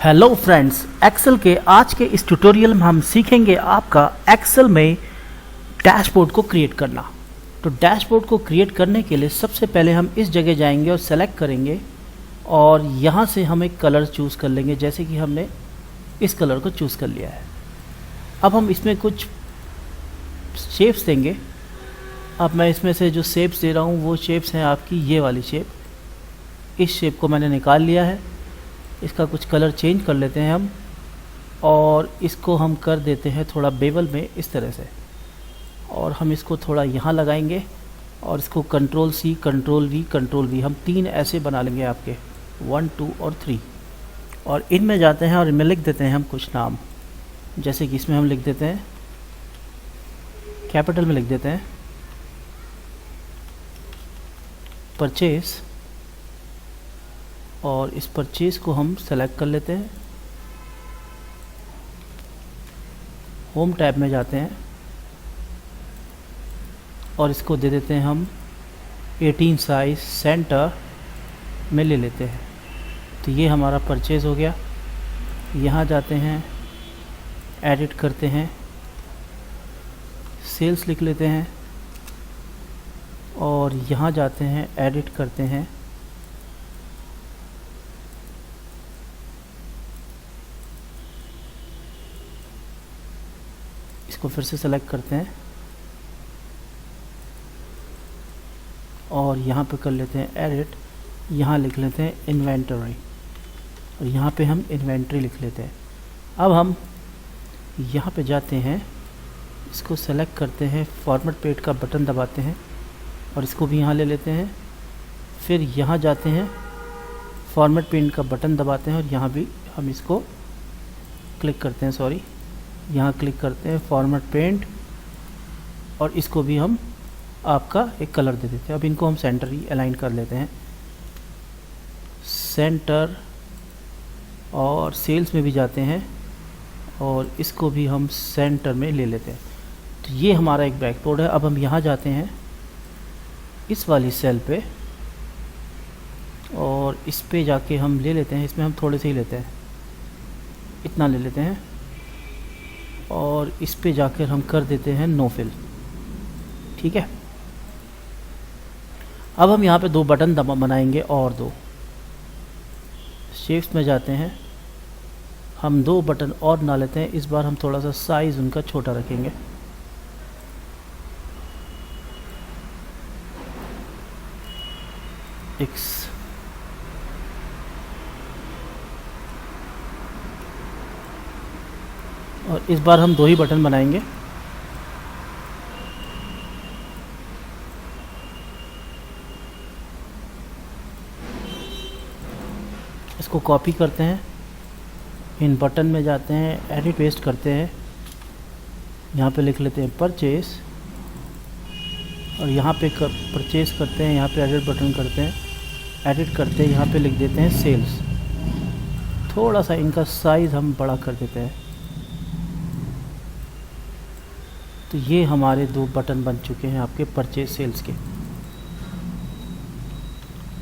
Hello friends, Excel के आज के इस ट्यूटोरियल में हम सीखेंगे आपका एक्सेल में डैशबोर्ड को क्रिएट करना। तो डैशबोर्ड को क्रिएट करने के लिए सबसे पहले हम इस जगह जाएंगे और सेलेक्ट करेंगे और यहाँ से हम एक कलर चूज़ कर लेंगे, जैसे कि हमने इस कलर को चूज़ कर लिया है। अब हम इसमें कुछ शेप्स देंगे। अब मैं इसमें से जो शेप्स दे रहा हूँ वो शेप्स हैं आपकी ये वाली शेप। इस शेप को मैंने निकाल लिया है। इसका कुछ कलर चेंज कर लेते हैं हम और इसको हम कर देते हैं थोड़ा बेवल में इस तरह से, और हम इसको थोड़ा यहाँ लगाएंगे और इसको कंट्रोल सी कंट्रोल वी हम 3 ऐसे बना लेंगे आपके 1 2 और 3। और इनमें जाते हैं और इनमें लिख देते हैं हम कुछ नाम, जैसे कि इसमें हम लिख देते हैं कैपिटल में लिख देते हैं परचेस, और इस परचेज को हम सेलेक्ट कर लेते हैं। होम टैब में जाते हैं और इसको दे देते हैं हम 18 साइज सेंटर में ले लेते हैं। तो ये हमारा परचेज हो गया। यहाँ जाते हैं, एडिट करते हैं, सेल्स लिख लेते हैं और यहाँ जाते हैं, एडिट करते हैं, इसको फिर से सेलेक्ट करते हैं और यहाँ पे कर लेते हैं एडिट। यहाँ लिख लेते हैं इन्वेंटरी और यहाँ पे हम इन्वेंटरी लिख लेते हैं। अब हम यहाँ पे जाते हैं, इसको सेलेक्ट करते हैं, फॉर्मेट पेज का बटन दबाते हैं और इसको भी यहाँ ले लेते हैं। फिर यहाँ जाते हैं, फॉर्मेट पेज का बटन दबाते हैं और यहाँ भी हम इसको क्लिक करते हैं, यहाँ क्लिक करते हैं फॉर्मेट पेंट और इसको भी हम आपका एक कलर दे देते हैं। अब इनको हम सेंटर ही अलाइन कर लेते हैं, सेंटर, और सेल्स में भी जाते हैं और इसको भी हम सेंटर में ले लेते हैं। तो ये हमारा एक बैकबोर्ड है। अब हम यहाँ जाते हैं इस वाली सेल पे और इस पे जाके हम ले लेते हैं, इसमें हम थोड़े से ही लेते हैं, इतना ले लेते हैं और इस पे जाकर हम कर देते हैं नो फिल। ठीक है। अब हम यहाँ पे 2 बटन बनाएंगे और 2 शेप्स में जाते हैं, हम 2 बटन और बना लेते हैं। इस बार हम थोड़ा सा साइज उनका छोटा रखेंगे। X और इस बार हम 2 ही बटन बनाएंगे। इसको कॉपी करते हैं, इन बटन में जाते हैं, एडिट पेस्ट करते हैं, यहाँ पे लिख लेते हैं परचेस और यहाँ पे परचेस करते हैं, यहाँ पे एडिट बटन करते हैं, एडिट करते हैं, यहाँ पे लिख देते हैं सेल्स। थोड़ा सा इनका साइज़ हम बड़ा कर देते हैं। तो ये हमारे 2 बटन बन चुके हैं आपके परचेज सेल्स के।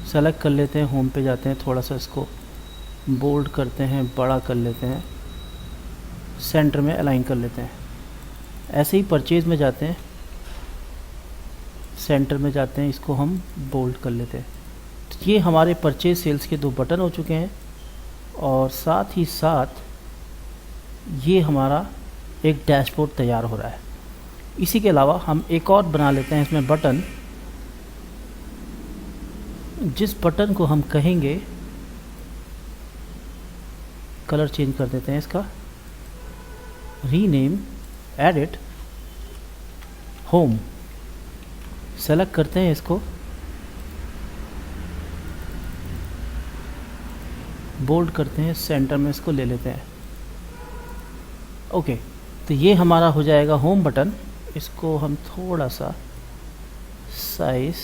सेलेक्ट कर लेते हैं, होम पे जाते हैं, थोड़ा सा इसको बोल्ड करते हैं, बड़ा कर लेते हैं, सेंटर में अलाइन कर लेते हैं। ऐसे ही परचेज में जाते हैं, सेंटर में जाते हैं, इसको हम बोल्ड कर लेते हैं। तो ये हमारे परचेज सेल्स के 2 बटन हो चुके हैं और साथ ही साथ ये हमारा एक डैशबोर्ड तैयार हो रहा है। इसी के अलावा हम एक और बना लेते हैं इसमें बटन, जिस बटन को हम कहेंगे, कलर चेंज कर देते हैं इसका, रीनेम, एडिट, होम, सेलेक्ट करते हैं इसको, बोल्ड करते हैं, सेंटर में इसको ले लेते हैं। ओके, तो ये हमारा हो जाएगा होम बटन। इसको हम थोड़ा सा साइज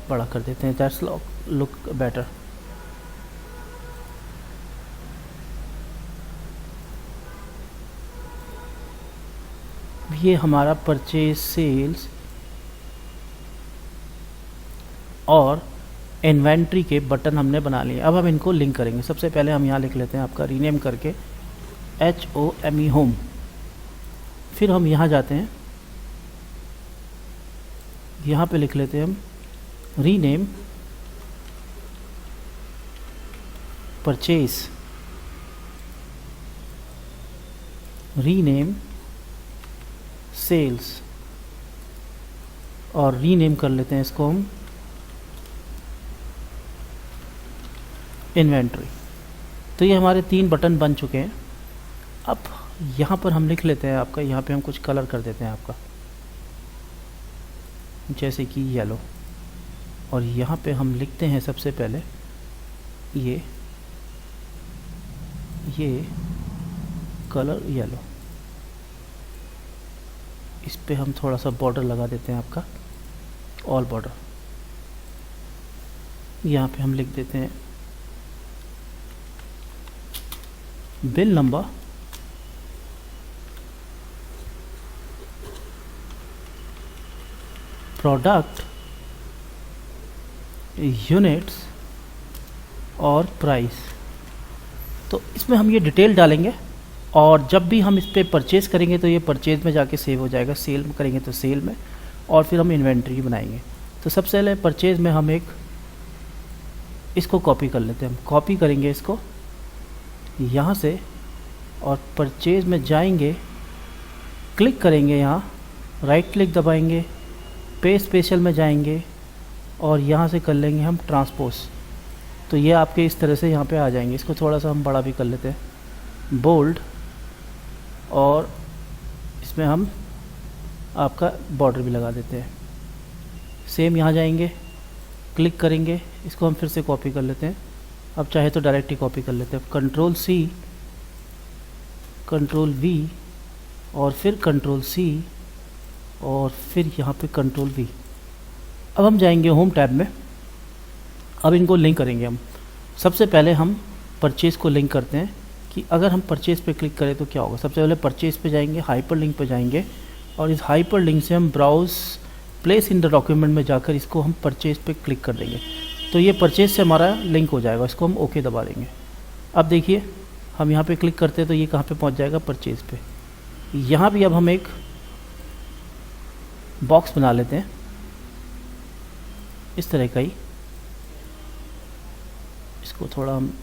बड़ा कर देते हैं, दैट्स लुक बेटर। ये हमारा परचेज सेल्स और इन्वेंट्री के बटन हमने बना लिए। अब हम इनको लिंक करेंगे। सबसे पहले हम यहाँ लिख लेते हैं आपका रीनेम करके HOME होम। फिर हम यहाँ जाते हैं, यहाँ पे लिख लेते हैं हम रीनेम परचेज, रीनेम सेल्स, और रीनेम कर लेते हैं इसको हम इन्वेंट्री। तो ये हमारे 3 बटन बन चुके हैं। अब यहाँ पर हम लिख लेते हैं आपका, यहाँ पे हम कुछ कलर कर देते हैं आपका, जैसे कि येलो, और यहाँ पे हम लिखते हैं सबसे पहले ये कलर येलो। इस पे हम थोड़ा सा बॉर्डर लगा देते हैं आपका, ऑल बॉर्डर। यहाँ पे हम लिख देते हैं बिल नंबर, प्रोडक्ट, यूनिट्स और प्राइस। तो इसमें हम ये डिटेल डालेंगे, और जब भी हम इस पर परचेज़ करेंगे तो ये परचेज़ में जाके सेव हो जाएगा, सेल में करेंगे तो सेल में, और फिर हम इन्वेंट्री बनाएंगे। तो सबसे पहले परचेज़ में हम इसको कॉपी कर लेते हैं। हम कॉपी करेंगे इसको यहाँ से, और परचेज़ में जाएंगे, क्लिक करेंगे, यहाँ राइट क्लिक दबाएंगे, पे स्पेशल में जाएंगे, और यहाँ से कर लेंगे हम ट्रांसपोज। तो ये आपके इस तरह से यहाँ पे आ जाएंगे। इसको थोड़ा सा हम बड़ा भी कर लेते हैं, बोल्ड, और इसमें हम आपका बॉर्डर भी लगा देते हैं। सेम यहाँ जाएंगे, क्लिक करेंगे, इसको हम फिर से कॉपी कर लेते हैं। अब चाहे तो डायरेक्ट ही कॉपी कर लेते हैं। कंट्रोल C, कंट्रोल V, और फिर कंट्रोल C, और फिर यहाँ पे कंट्रोल V। अब हम जाएंगे होम टैब में। अब इनको लिंक करेंगे हम। सबसे पहले हम परचेज़ को लिंक करते हैं कि अगर हम परचेज़ पे क्लिक करें तो क्या होगा। सबसे पहले परचेज़ पे जाएंगे, हाइपर लिंक पे जाएंगे, और इस हाइपर लिंक से हम browse place in the document में जाकर इसको हम परचेज़ पे क्लिक कर देंगे। तो ये परचेज़ से हमारा लिंक हो जाएगा। इसको हम ओके दबा देंगे। अब देखिए हम यहाँ पे क्लिक करते हैं तो ये कहाँ पे पहुँच जाएगा, परचेज़ पे। यहाँ भी अब हम एक बॉक्स बना लेते हैं इस तरह का ही। इसको थोड़ा हम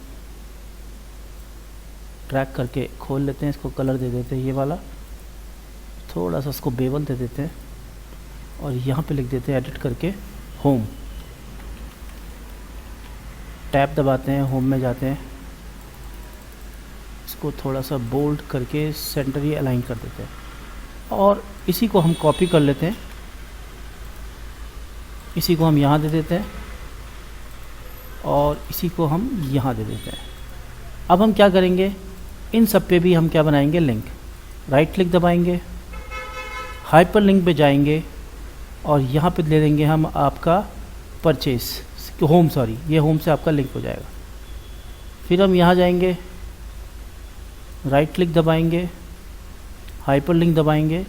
ड्रैग करके खोल लेते हैं, इसको कलर दे देते हैं ये वाला, थोड़ा सा इसको बेवल दे देते हैं, और यहाँ पे लिख देते हैं एडिट करके होम। टैब दबाते हैं, होम में जाते हैं, इसको थोड़ा सा बोल्ड करके सेंटर ही अलाइन कर देते हैं, और इसी को हम कॉपी कर लेते हैं। इसी को हम यहाँ दे देते हैं, और इसी को हम यहाँ दे देते हैं। अब हम क्या करेंगे, इन सब पे भी हम क्या बनाएंगे, लिंक। राइट क्लिक दबाएंगे, हाइपर लिंक पे जाएंगे, और यहाँ पे ले देंगे हम आपका परचेस होम, सॉरी ये होम से आपका लिंक हो जाएगा। फिर हम यहाँ जाएंगे, राइट क्लिक दबाएंगे, हाइपर लिंक दबाएंगे,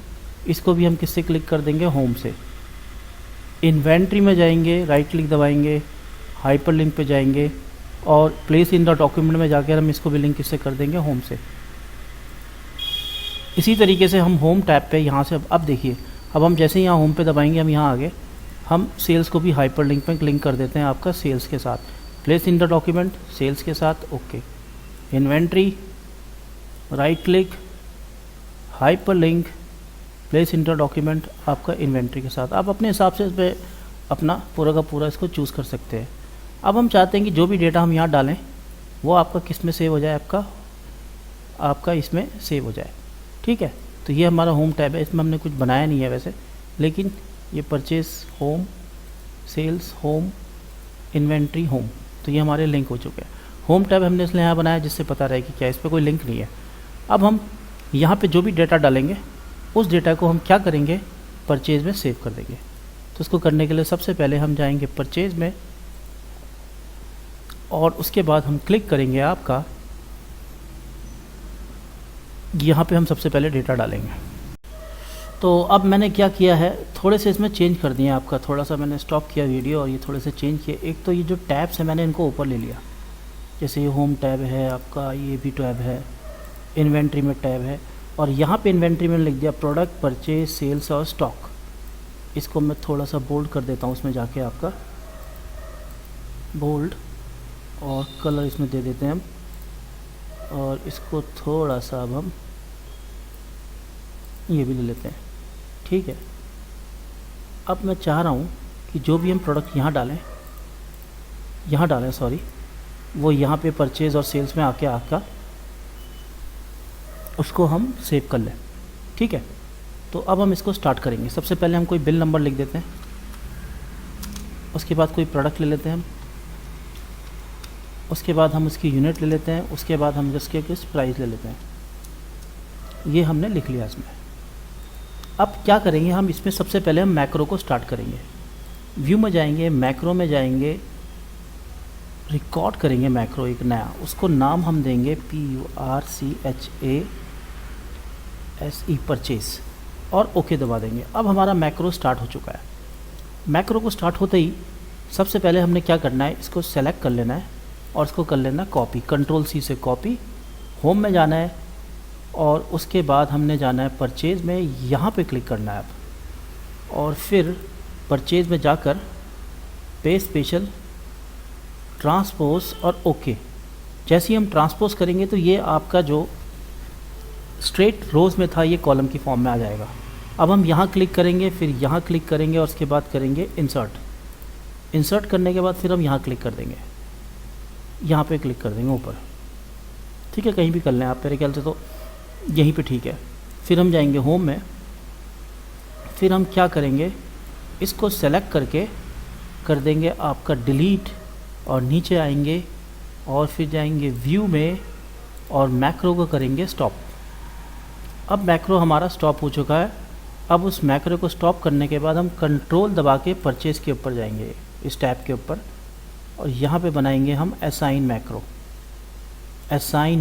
इसको भी हम किससे क्लिक कर देंगे, होम से। इन्वेंट्री में जाएंगे, राइट क्लिक दबाएंगे, हाइपर लिंक पे जाएंगे, और प्लेस इन द डॉक्यूमेंट में जाकर हम इसको भी लिंक किससे कर देंगे, होम से। इसी तरीके से हम होम टैब पे यहाँ से अब देखिए, अब हम जैसे ही यहाँ होम पे दबाएंगे, हम यहाँ आगे हम सेल्स को भी हाइपर लिंक पे लिंक कर देते हैं आपका सेल्स के साथ। Place in the document sales के साथ, okay. Inventory, right click, hyperlink, place in the document आपका इन्वेंट्री के साथ। आप अपने हिसाब से इस पर अपना पूरा का पूरा इसको चूज़ कर सकते हैं। अब हम चाहते हैं कि जो भी डेटा हम यहाँ डालें वो आपका किस में सेव हो जाए, आपका इसमें सेव हो जाए, ठीक है। तो ये हमारा होम टैब है, इसमें हमने कुछ बनाया नहीं है वैसे, लेकिन ये purchase home, sales home, inventory home, तो ये हमारे लिंक हो चुके हैं। होम टैब हमने इसलिए यहाँ बनाया जिससे पता रहे कि क्या इस पर कोई लिंक नहीं है। अब हम यहाँ पे जो भी डेटा डालेंगे उस डेटा को हम क्या करेंगे, परचेज़ में सेव कर देंगे। तो उसको करने के लिए सबसे पहले हम जाएंगे परचेज़ में, और उसके बाद हम क्लिक करेंगे आपका, यहाँ पे हम सबसे पहले डेटा डालेंगे। तो अब मैंने क्या किया है, थोड़े से इसमें चेंज कर दिए आपका, थोड़ा सा मैंने स्टॉप किया वीडियो और ये थोड़े से चेंज किए। एक तो ये जो टैब्स है मैंने इनको ऊपर ले लिया, जैसे ये होम टैब है आपका, ये भी टैब है, इन्वेंट्री में टैब है, और यहाँ पे इन्वेंट्री में लिख दिया प्रोडक्ट, परचेज, सेल्स और स्टॉक। इसको मैं थोड़ा सा बोल्ड कर देता हूँ, इसमें जाके आपका बोल्ड, और कलर इसमें दे देते हैं हम, और इसको थोड़ा सा अब हम ये भी ले लेते हैं, ठीक है। अब मैं चाह रहा हूँ कि जो भी हम प्रोडक्ट यहाँ डालें सॉरी, वो यहाँ पे परचेज़ और सेल्स में आकर उसको हम सेव कर लें, ठीक है। तो अब हम इसको स्टार्ट करेंगे। सबसे पहले हम कोई बिल नंबर लिख देते हैं, उसके बाद कोई प्रोडक्ट ले लेते हैं हम, उसके बाद हम उसकी यूनिट ले लेते हैं, उसके बाद हम उसके कुछ प्राइस ले लेते हैं। ये हमने लिख लिया इसमें। अब क्या करेंगे हम इसमें, सबसे पहले हम मैक्रो को स्टार्ट करेंगे। व्यू में जाएंगे, मैक्रो में जाएंगे, रिकॉर्ड करेंगे मैक्रो एक नया, उसको नाम हम देंगे PURCHASE परचेज़, और ओके दबा देंगे। अब हमारा मैक्रो स्टार्ट हो चुका है। मैक्रो को स्टार्ट होते ही सबसे पहले हमने क्या करना है, इसको सेलेक्ट कर लेना है और इसको कर लेना कॉपी, Ctrl+C से कॉपी, होम में जाना है और उसके बाद हमने जाना है परचेज़ में, यहाँ पे क्लिक करना है अब, और फिर परचेज़ में जाकर पे स्पेशल, ट्रांसपोज और ओके। जैसे ही हम ट्रांसपोज करेंगे तो ये आपका जो स्ट्रेट रोज़ में था ये कॉलम की फॉर्म में आ जाएगा। अब हम यहाँ क्लिक करेंगे, फिर यहाँ क्लिक करेंगे और उसके बाद करेंगे इंसर्ट करने के बाद फिर हम यहाँ क्लिक कर देंगे, यहाँ पे क्लिक कर देंगे ऊपर, ठीक है। कहीं भी कर लें आप, मेरे ख्याल से तो यहीं पे ठीक है। फिर हम जाएंगे होम में, फिर हम क्या करेंगे, इसको सेलेक्ट करके कर देंगे आपका डिलीट, और नीचे आएंगे और फिर जाएंगे व्यू में और मैक्रो को करेंगे स्टॉप। अब मैक्रो हमारा स्टॉप हो चुका है। अब उस मैक्रो को स्टॉप करने के बाद हम कंट्रोल दबा के परचेज़ के ऊपर जाएंगे, इस टैब के ऊपर, और यहाँ पे बनाएंगे हम असाइन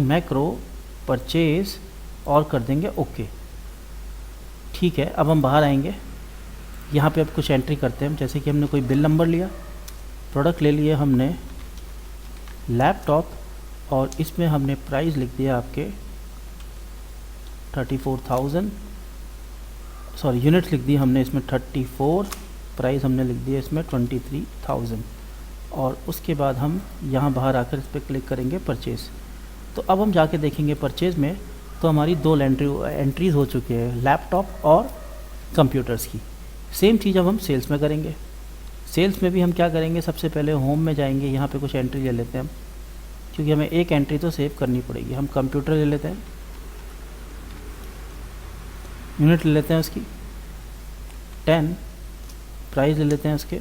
मैक्रो परचेज़ और कर देंगे ओके, ठीक है। अब हम बाहर आएंगे, यहाँ पे अब कुछ एंट्री करते हैं हम, जैसे कि हमने कोई बिल नंबर लिया, प्रोडक्ट ले लिए हमने लैपटॉप, और इसमें हमने प्राइस लिख दिया आपके 34,000, सॉरी यूनिट्स लिख दी हमने इसमें 34, प्राइस हमने लिख दिया इसमें 23,000, और उसके बाद हम यहाँ बाहर आकर इस पर क्लिक करेंगे परचेज़। तो अब हम जाके देखेंगे परचेज़ में, तो हमारी 2 एंट्रीज़ हो चुकी है, लैपटॉप और कंप्यूटर्स की। सेम चीज़ अब हम सेल्स में करेंगे। सेल्स में भी हम क्या करेंगे, सबसे पहले होम में जाएंगे, यहाँ पे कुछ एंट्री ले लेते हैं हम, क्योंकि हमें एक एंट्री तो सेव करनी पड़ेगी। हम कंप्यूटर ले लेते हैं, यूनिट ले लेते हैं उसकी 10, प्राइस ले लेते हैं उसके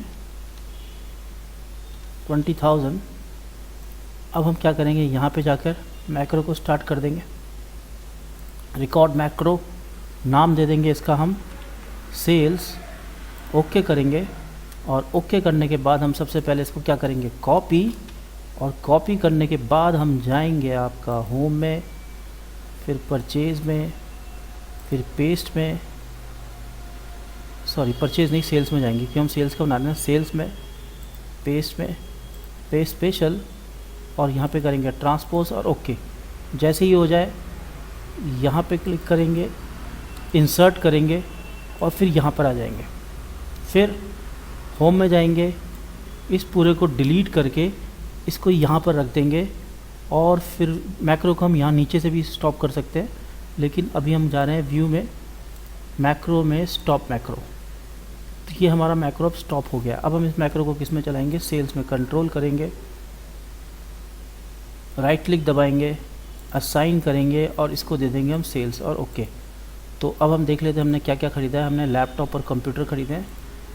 20,000। अब हम क्या करेंगे, यहाँ पे जाकर मैक्रो को स्टार्ट कर देंगे, रिकॉर्ड मैक्रो, नाम दे देंगे इसका हम सेल्स, ओके करेंगे, और ओके करने के बाद हम सबसे पहले इसको क्या करेंगे, कॉपी, और कॉपी करने के बाद हम जाएंगे आपका होम में, फिर परचेज़ में, फिर पेस्ट में, सॉरी परचेज़ नहीं सेल्स में जाएंगे, क्योंकि हम सेल्स का बना रहे हैं, सेल्स में, पेस्ट में, पे स्पेशल, और यहाँ पे करेंगे ट्रांसपोज और ओके। जैसे ही हो जाए यहाँ पे क्लिक करेंगे, इंसर्ट करेंगे और फिर यहाँ पर आ जाएंगे, फिर होम में जाएंगे, इस पूरे को डिलीट करके इसको यहाँ पर रख देंगे, और फिर मैक्रो को हम यहाँ नीचे से भी स्टॉप कर सकते हैं, लेकिन अभी हम जा रहे हैं व्यू में, मैक्रो में स्टॉप मैक्रो। तो ये हमारा मैक्रो अब स्टॉप हो गया। अब हम इस मैक्रो को किस में चलाएंगे, सेल्स में, कंट्रोल करेंगे, राइट क्लिक दबाएंगे, असाइन करेंगे और इसको दे देंगे हम सेल्स और ओके। तो अब हम देख लेते हैं हमने क्या क्या ख़रीदा है। हमने लैपटॉप और कंप्यूटर ख़रीदे हैं,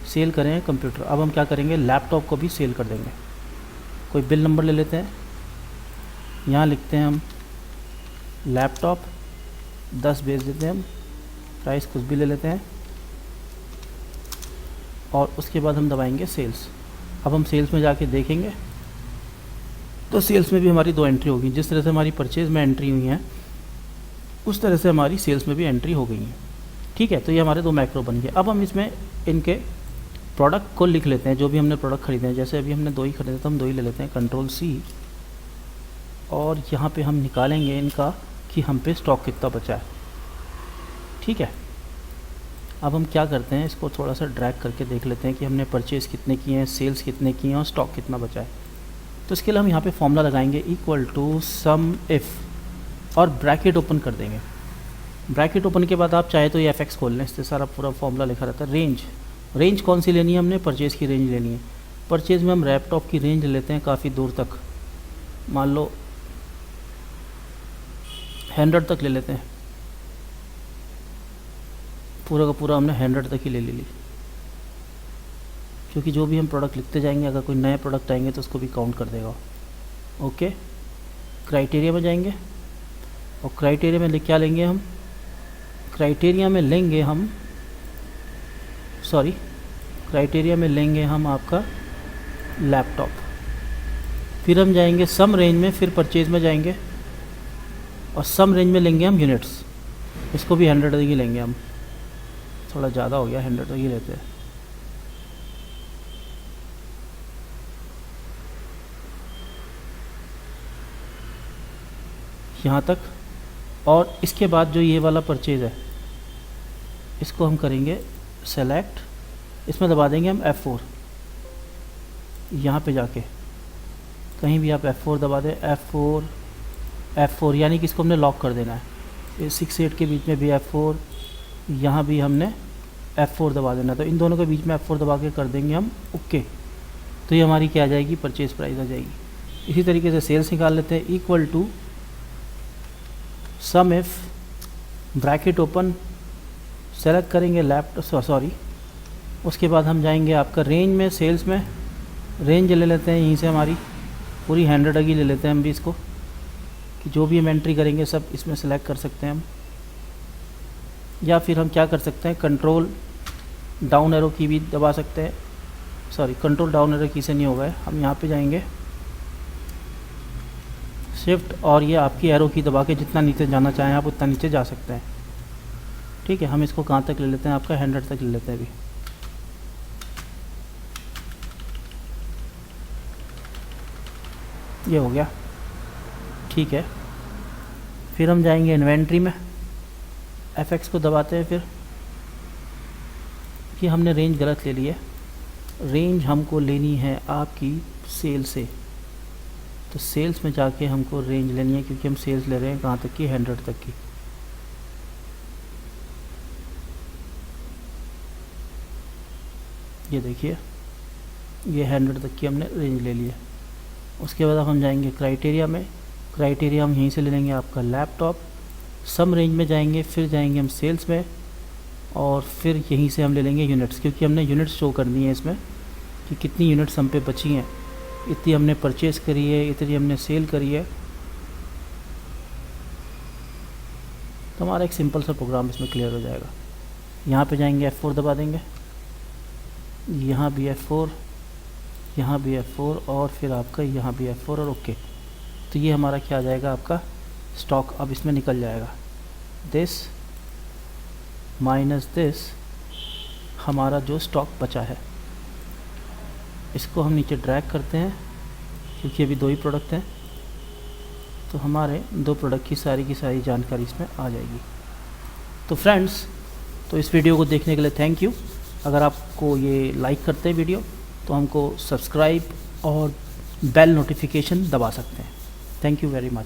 सेल करें हैं कंप्यूटर। अब हम क्या करेंगे, लैपटॉप को भी सेल कर देंगे। कोई बिल नंबर ले लेते हैं, यहाँ लिखते हैं हम लैपटॉप 10 भेज देते हैं हम, प्राइस कुछ भी ले लेते हैं, और उसके बाद हम दबाएंगे सेल्स। अब हम सेल्स में जाके देखेंगे तो सेल्स में भी हमारी 2 एंट्री होगी। जिस तरह से हमारी परचेज़ में एंट्री हुई हैं उस तरह से हमारी सेल्स में भी एंट्री हो गई हैं, ठीक है, तो ये हमारे 2 मैक्रो बन गए। अब हम इसमें इनके प्रोडक्ट को लिख लेते हैं, जो भी हमने प्रोडक्ट खरीदे हैं। जैसे अभी हमने 2 ही खरीदे तो हम 2 ही ले लेते हैं, Ctrl+C, और यहाँ पे हम निकालेंगे इनका कि हम पे स्टॉक कितना बचा है। ठीक है, अब हम क्या करते हैं, इसको थोड़ा सा ड्रैग करके देख लेते हैं कि हमने परचेज़ कितने किए हैं, सेल्स कितने किए हैं और स्टॉक कितना बचा है। तो इसके लिए हम यहाँ पे फॉर्मूला लगाएंगे इक्वल टू सम इफ़ और ब्रैकेट ओपन कर देंगे। ब्रैकेट ओपन के बाद आप चाहे तो ये FX खोल लें, इससे सारा पूरा फॉर्मूला लिखा रहता है। रेंज कौन सी लेनी है हमने, परचेज़ की रेंज लेनी है। परचेज़ में हम लैपटॉप की रेंज लेते हैं काफ़ी दूर तक, मान लो 100 तक ले लेते हैं, पूरा का पूरा हमने 100 तक ही ले ली, क्योंकि जो भी हम प्रोडक्ट लिखते जाएंगे अगर कोई नए प्रोडक्ट आएंगे तो उसको भी काउंट कर देगा। ओके, क्राइटेरिया में जाएंगे और क्राइटेरिया में क्या लेंगे हम, क्राइटेरिया में लेंगे हम आपका लैपटॉप। फिर हम जाएंगे सम रेंज में, फिर परचेज़ में जाएंगे और सम रेंज में लेंगे हम यूनिट्स, इसको भी 100 तक ही लेंगे हम, थोड़ा ज़्यादा हो गया, 100 तक ही लेते हैं। यहाँ तक, और इसके बाद जो ये वाला परचेज़ है इसको हम करेंगे सेलेक्ट, इसमें दबा देंगे हम F4। यहाँ पे जाके कहीं भी आप F4 दबा दें, F4 यानी कि इसको हमने लॉक कर देना है। 6-8 के बीच में भी F4, यहाँ भी हमने F4 दबा देना है। तो इन दोनों के बीच में F4 दबा के कर देंगे हम ओके, तो ये हमारी क्या आ जाएगी, परचेज़ प्राइस आ जाएगी। इसी तरीके से सेल्स निकाल लेते हैं equal to sum if bracket open, select करेंगे उसके बाद हम जाएंगे आपका रेंज में, सेल्स में रेंज ले लेते हैं, यहीं से हमारी पूरी 100 तक ही ले लेते हैं हम भी इसको, कि जो भी हम एंट्री करेंगे सब इसमें सेलेक्ट कर सकते हैं हम। या फिर हम क्या कर सकते हैं, कंट्रोल डाउन एरो की भी दबा सकते हैं, कंट्रोल डाउन एरो की से नहीं होगा, हम यहाँ पे जाएंगे शिफ्ट और ये आपकी एरो की दबा के जितना नीचे जाना चाहें आप उतना नीचे जा सकते हैं। ठीक है, हम इसको कहाँ तक ले लेते हैं, आपका 100 तक ले लेते हैं अभी। ये हो गया, ठीक है। फिर हम जाएंगे इन्वेंट्री में, FX को दबाते हैं, फिर कि हमने रेंज गलत ले ली है, रेंज हमको लेनी है आपकी सेल से, तो सेल्स में जाके हमको रेंज लेनी है, क्योंकि हम सेल्स ले रहे हैं कहाँ तक की, 100 तक की। ये देखिए, ये 100 तक की हमने रेंज ले ली है। उसके बाद हम जाएंगे क्राइटेरिया में, क्राइटेरिया हम यहीं से ले लेंगे आपका लैपटॉप, सम रेंज में जाएंगे, फिर जाएंगे हम सेल्स में और फिर यहीं से हम ले लेंगे यूनिट्स, क्योंकि हमने यूनिट्स शो करनी है इसमें कि कितनी यूनिट्स हम पे बची हैं, इतनी हमने परचेज़ करी है, इतनी हमने सेल करी है। तो हमारा एक सिंपल सा प्रोग्राम इसमें क्लियर हो जाएगा। यहाँ पे जाएंगे F4 दबा देंगे, यहाँ भी F4, यहाँ भी F4 और फिर आपका यहाँ भी F4 और ओके। तो ये हमारा क्या आ जाएगा, आपका स्टॉक अब इसमें निकल जाएगा। दिस माइनस दिस हमारा जो स्टॉक बचा है, इसको हम नीचे ड्रैग करते हैं क्योंकि अभी 2 ही प्रोडक्ट हैं, तो हमारे 2 प्रोडक्ट की सारी जानकारी इसमें आ जाएगी। तो फ्रेंड्स, तो इस वीडियो को देखने के लिए थैंक यू। अगर आपको ये लाइक करते हैं वीडियो तो हमको सब्सक्राइब और बेल नोटिफिकेशन दबा सकते हैं। Thank you very much.